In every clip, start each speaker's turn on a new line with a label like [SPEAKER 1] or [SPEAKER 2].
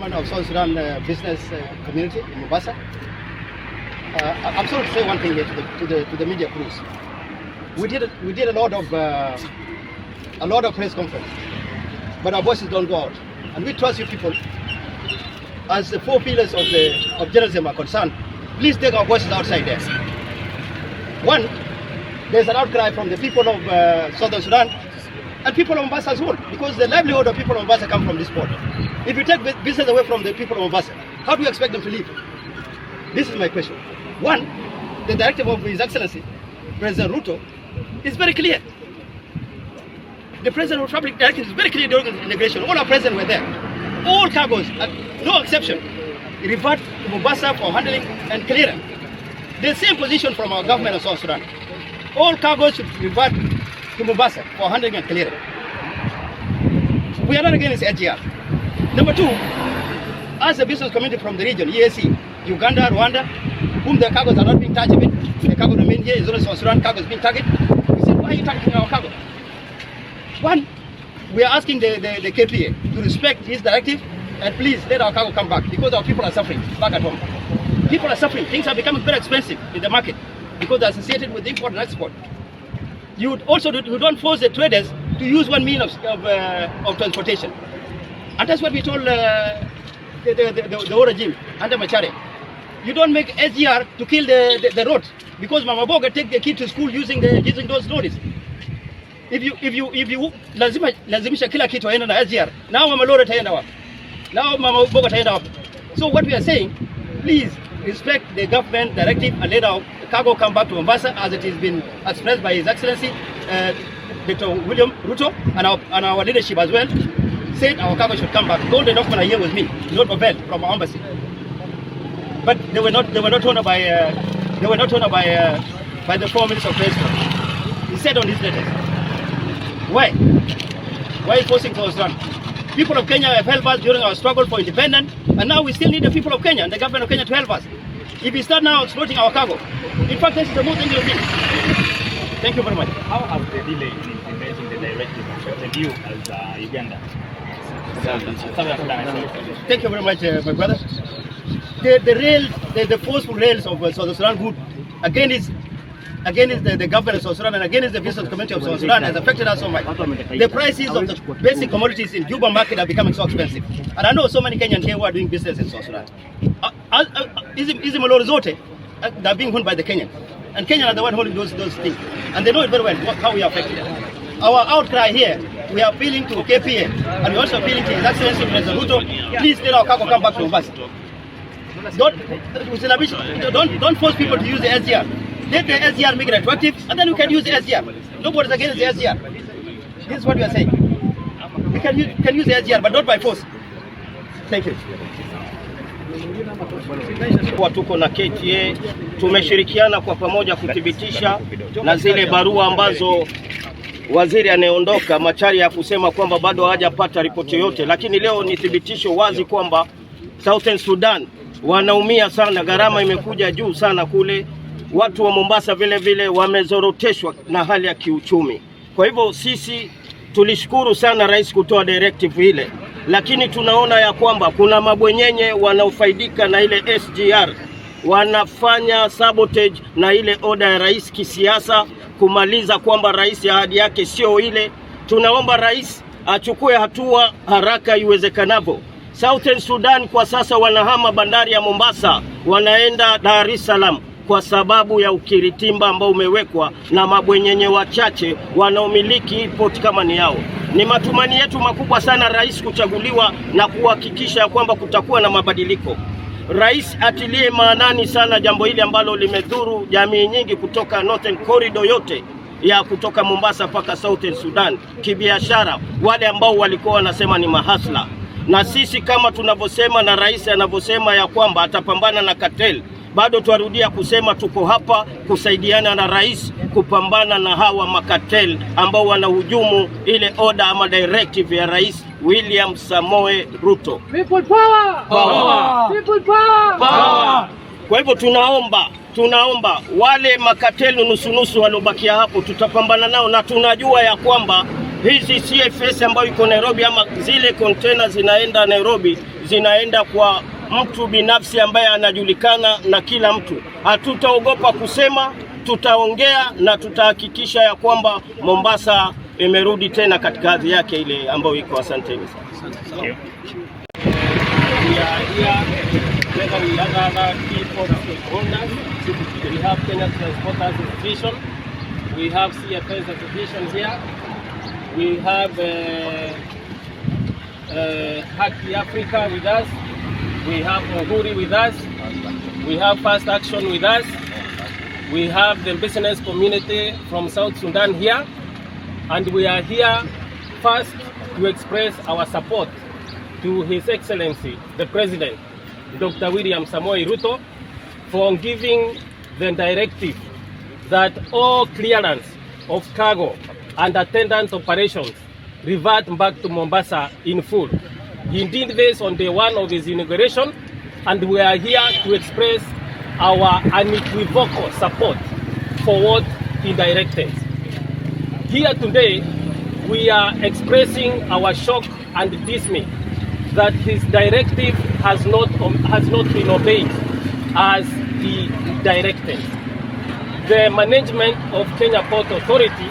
[SPEAKER 1] chairman of South Sudan business community in Mombasa. I'm sorry to say one thing here to the media crews. We did a lot of press conference, but our voices don't go out. And we trust you people, as the four pillars of journalism are concerned. Please take our voices outside there. One, there's an outcry from the people of Southern Sudan and people of Mombasa as well, because the livelihood of people of Mombasa come from this port. If you take business away from the people of Mombasa, how do you expect them to live? This is my question. One, the directive of His Excellency, President Ruto, is very clear. The President of the Republic directive is very clear during the integration. All our presidents were there. All cargoes, no exception, revert to Mombasa for handling and clearance. The same position from our government of South Sudan. All cargoes should revert to Mombasa for handling and clearance. We are not against SGR. Number two, as a business community from the region, EAC, Uganda, Rwanda, whom the cargoes are not being touched with, the cargo remain here, is only South Sudan cargoes being targeted. We said, why are you targeting our cargo? One, we are asking the KPA to respect his directive and please let our cargo come back, because our people are suffering back at home. People are suffering. Things are becoming very expensive in the market because they're associated with import and export. You don't force the traders to use one mean of transportation. And that's what we told the old regime under Machare. You don't make SGR to kill the road, because Mama Boga take the kid to school using those lorries. If you lazimisha kila kitu aenda na SGR, now Mama Lora taenda wapi? Now Mama Boga taenda wapi? So what we are saying, please respect the government directive and let our cargo come back to Mombasa, as it has been expressed by His Excellency Dr. William Ruto and our leadership as well. Said our cargo should come back. All the documents are here with me, not Babel from our embassy. But they were not honored by the Foreign Minister of Transport. He said on his letters. Why? Why forcing South Sudan? People of Kenya have helped us during our struggle for independence, and now we still need the people of Kenya and the government of Kenya to help us. If we start now exploiting our cargo, in fact, this is the most dangerous thing. Thank you very much.
[SPEAKER 2] How has the delay in implementing the directive affected you as Uganda?
[SPEAKER 1] Thank you very much, my brother. The forceful rails of South Sudan good against the government of South Sudan and against the business community of South Sudan has affected us so much. The prices of the basic commodities in Juba market are becoming so expensive. And I know so many Kenyans here who are doing business in South Sudan. They're being owned by the Kenyans. And Kenyans are the one holding those things. And they know it very well how we are affected. Our outcry here, we are appealing to KPA and we are also appealing to His Excellency President Ruto. Please let our cargo come back to Mombasa. Don't force people to use the SGR. Let the SGR make it attractive, and then we can use the SGR. Nobody's against the SGR. This is what we are saying. We can use the SGR, but not by force. Thank you.
[SPEAKER 3] Tuko na KTA, tumeshirikiana kwa pamoja kuthibitisha na zile barua ambazo waziri anayeondoka Machari ya kusema kwamba bado hajapata ripoti yote, lakini leo ni thibitisho wazi kwamba Southern Sudan wanaumia sana, gharama imekuja juu sana kule. Watu wa Mombasa vile vile wamezoroteshwa na hali ya kiuchumi. Kwa hivyo sisi tulishukuru sana rais kutoa directive ile, lakini tunaona ya kwamba kuna mabwenyenye wanaofaidika na ile SGR, wanafanya sabotage na ile order ya rais kisiasa, kumaliza kwamba rais ahadi yake sio ile. Tunaomba rais achukue hatua haraka iwezekanavyo. Southern Sudan kwa sasa wanahama bandari ya Mombasa, wanaenda Dar es Salaam kwa sababu ya ukiritimba ambao umewekwa na mabwenyenye wachache wanaomiliki port kama ni yao. Ni matumani yetu makubwa sana rais kuchaguliwa na kuhakikisha kwamba kutakuwa na mabadiliko. Rais atilie maanani sana jambo hili ambalo limedhuru jamii nyingi kutoka Northern Corridor yote ya kutoka Mombasa mpaka Southern Sudan kibiashara, wale ambao walikuwa wanasema ni mahasla. Na sisi kama tunavyosema na rais anavyosema ya kwamba atapambana na cartel, bado tuarudia kusema tuko hapa kusaidiana na rais kupambana na hawa makatel ambao wanahujumu ile order ama directive ya rais William Samoe Ruto.
[SPEAKER 4] People power!
[SPEAKER 3] Power!
[SPEAKER 4] People power!
[SPEAKER 3] Power! Kwa hivyo tunaomba wale makatelu nusu walobakia hapo tutapambana nao, na tunajua ya kwamba hizi CFS ambayo iko Nairobi ama zile container zinaenda Nairobi zinaenda kwa mtu binafsi ambaye anajulikana na kila mtu. Hatutaogopa kusema, tutaongea na tutahakikisha ya kwamba Mombasa imerudi tena katika hadhi yake ile ambayo iko. Asanteni sana. We are here together with other people stakeholders. We have Kenya Transporters Association. We have CFS Association here. We have Haki Africa with us. We have Uhuru with us. We have Fast Action with us. We have the business community from South Sudan here. And we are here first to express our support to His Excellency, the President, Dr. William Samoei Ruto, for giving the directive that all clearance of cargo and attendant operations revert back to Mombasa in full. He did this on day one of his inauguration, and we are here to express our unequivocal support for what he directed. Here today, we are expressing our shock and dismay that his directive has not been obeyed as he directed. The management of Kenya Port Authority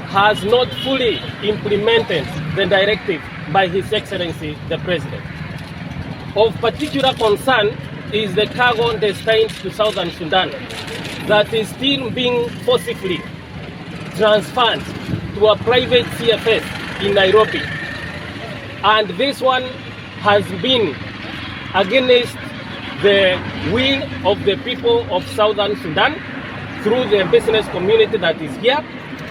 [SPEAKER 3] has not fully implemented the directive by His Excellency the President. Of particular concern is the cargo destined to Southern Sudan that is still being forcibly transferred to a private CFS in Nairobi. And this one has been against the will of the people of Southern Sudan through the business community that is here.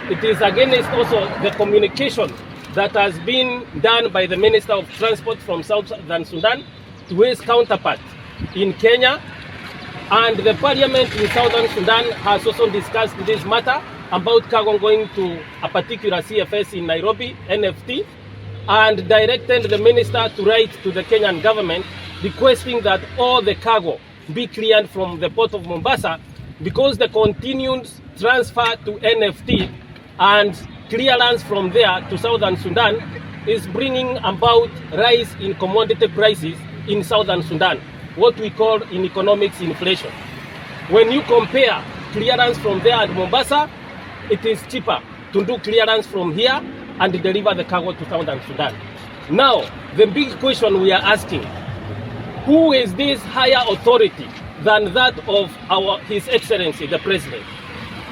[SPEAKER 3] It is against also the communication that has been done by the Minister of Transport from Southern Sudan to his counterpart in Kenya. And the parliament in Southern Sudan has also discussed this matter about cargo going to a particular CFS in Nairobi, NFT, and directed the minister to write to the Kenyan government requesting that all the cargo be cleared from the port of Mombasa, because the continued transfer to NFT and clearance from there to Southern Sudan is bringing about rise in commodity prices in Southern Sudan, what we call in economics inflation. When you compare clearance from there at Mombasa, it is cheaper to do clearance from here and deliver the cargo to Southern Sudan. Now, the big question we are asking, who is this higher authority than that of His Excellency, the President?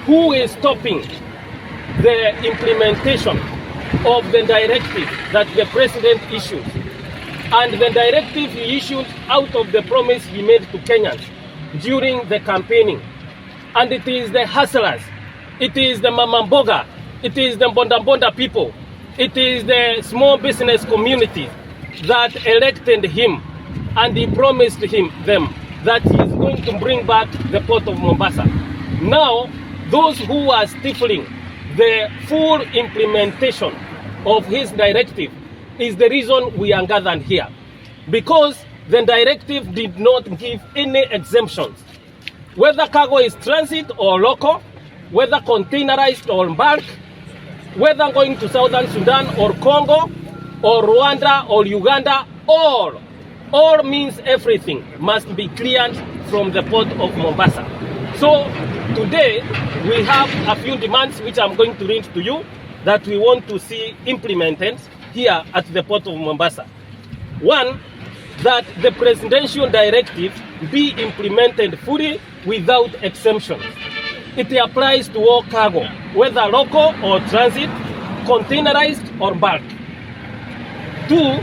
[SPEAKER 3] Who is stopping the implementation of the directive that the President issued? And the directive he issued out of the promise he made to Kenyans during the campaigning. And it is the hustlers, it is the mamamboga, it is the bonda people, it is the small business community that elected him, and he promised them that he is going to bring back the port of Mombasa. Now, those who are stifling the full implementation of his directive is the reason we are gathered here. Because the directive did not give any exemptions. Whether cargo is transit or local, whether containerized or bulk, whether going to Southern Sudan or Congo or Rwanda or Uganda, all means everything must be cleared from the port of Mombasa. So today we have a few demands which I'm going to read to you that we want to see implemented here at the port of Mombasa. One, that the presidential directive be implemented fully without exemptions. It applies to all cargo, whether local or transit, containerized or bulk. Two,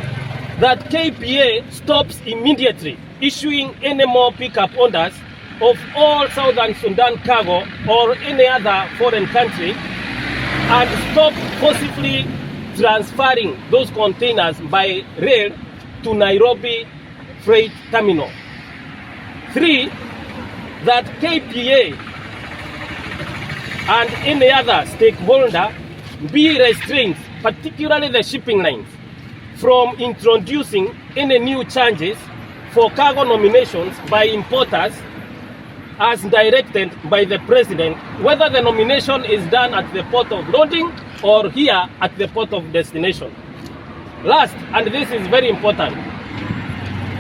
[SPEAKER 3] that KPA stops immediately issuing any more pickup orders of all Southern Sudan cargo or any other foreign country, and stop forcibly transferring those containers by rail to Nairobi Freight Terminal. Three, that KPA and any other stakeholder be restrained, particularly the shipping lines, from introducing any new charges for cargo nominations by importers as directed by the President, whether the nomination is done at the port of loading or here at the port of destination. Last, and this is very important,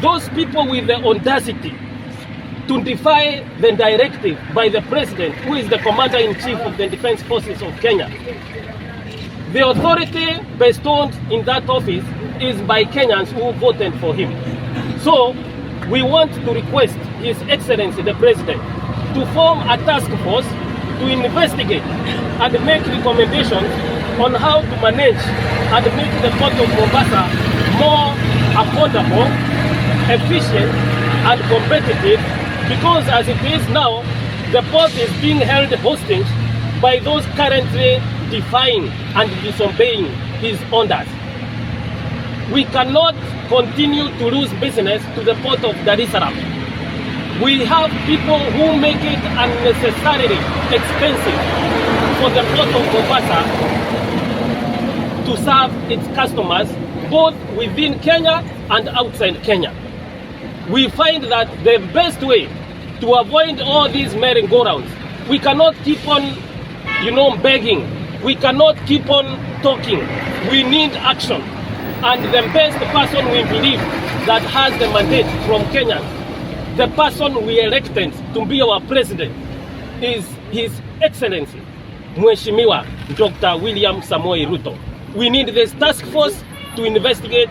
[SPEAKER 5] those people with the audacity to defy the directive by the president, who is the commander-in-chief of the defense forces of Kenya. The authority bestowed in that office is by Kenyans who voted for him. So we want to request His Excellency the President to form a task force to investigate and make recommendations on how to manage and make the port of Mombasa more affordable, efficient and competitive, because as it is now, the port is being held hostage by those currently defying and disobeying his orders. We cannot continue to lose business to the port of Dar es Salaam. We have people who make it unnecessarily expensive for the port of Mombasa to serve its customers, both within Kenya and outside Kenya. We find that the best way to avoid all these merry-go-rounds, we cannot keep on, begging. We cannot keep on talking. We need action. And the best person we believe that has the mandate from Kenya, the person we elected to be our president, is His Excellency, Mheshimiwa Dr. William Samoei Ruto. We need this task force to investigate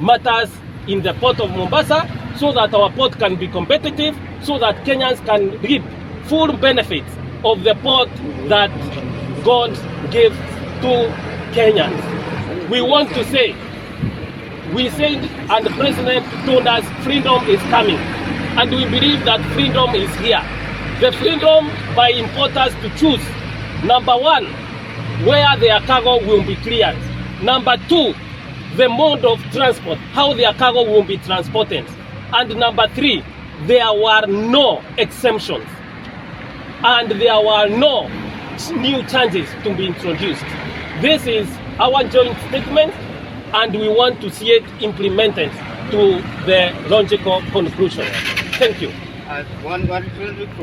[SPEAKER 5] matters in the port of Mombasa so that our port can be competitive, so that Kenyans can reap full benefits of the port that God gave to Kenyans. We want to say, we said, and the president told us, freedom is coming. And we believe that freedom is here. The freedom by importers to choose, number one, where their cargo will be cleared. Number two, the mode of transport, how their cargo will be transported. And number three, there were no exemptions. And there were no new changes to be introduced. This is our joint statement, and we want to see it implemented to the logical conclusion. Thank you.